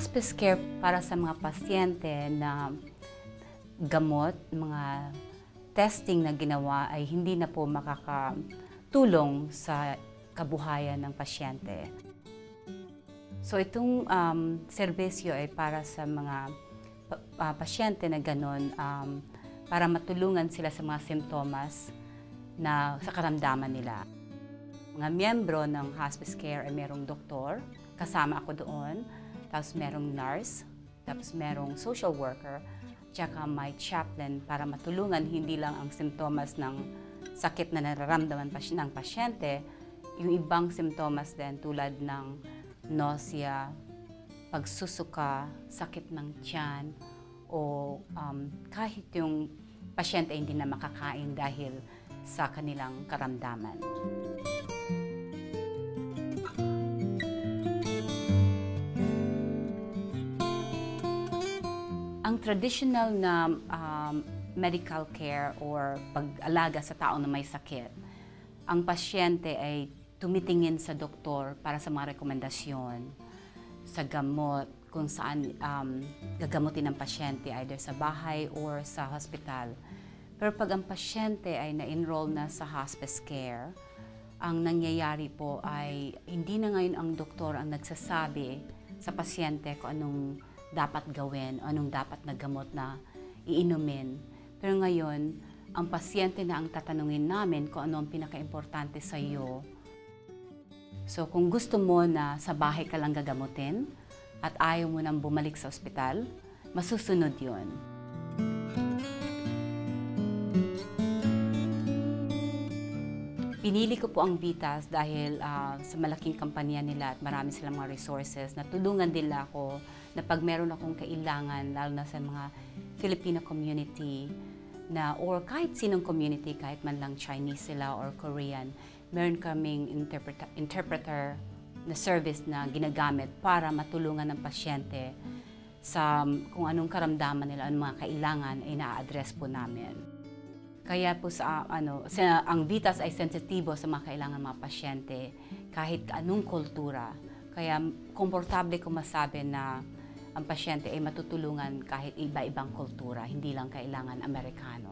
hospice care para sa mga pasyente na gamot, mga testing na ginawa ay hindi na po makakatulong sa kabuhayan ng pasyente. So itong serbisyo ay para sa mga pasyente na gano'n, para matulungan sila sa mga simptomas na sa karamdaman nila. Mga miyembro ng hospice care ay merong doktor, kasama ako doon, tapos merong nurse, tapos merong social worker, tsaka may chaplain para matulungan hindi lang ang simptomas ng sakit na nararamdaman ng pasyente, yung ibang simptomas din tulad ng nausea, pagsusuka, sakit ng tiyan, o kahit yung pasyente hindi na makakain dahil sa kanilang karamdaman. Ang traditional na medical care or pag-alaga sa tao na may sakit, ang pasyente ay tumitingin sa doktor para sa mga rekomendasyon, sa gamot, kung saan gagamutin ng pasyente, either sa bahay or sa hospital. Pero pag ang pasyente ay na-enroll na sa hospice care, ang nangyayari po ay hindi na ngayon ang doktor ang nagsasabi sa pasyente kung anong dapat gawin, anong dapat na gamot na iinumin. Pero ngayon, ang pasyente na ang tatanungin namin kung ano ang pinaka-importante sa iyo. So kung gusto mo na sa bahay ka lang gagamutin at ayaw mo nang bumalik sa ospital, masusunod yon. Pinili ko po ang Vitas dahil sa malaking kampanya nila at marami silang mga resources na tulungan nila ako na pag meron akong kailangan, lalo na sa mga Filipino community na or kahit sinong community, kahit man lang Chinese sila or Korean, meron kaming interpreter na service na ginagamit para matulungan ng pasyente sa kung anong karamdaman nila, anong mga kailangan ay na-address po namin. Kaya po ang Vitas ay sensitibo sa mga kailangan ng mga pasyente kahit anong kultura. Kaya komportable ko masabi na ang pasyente ay matutulungan kahit iba-ibang kultura, hindi lang kailangan Amerikano.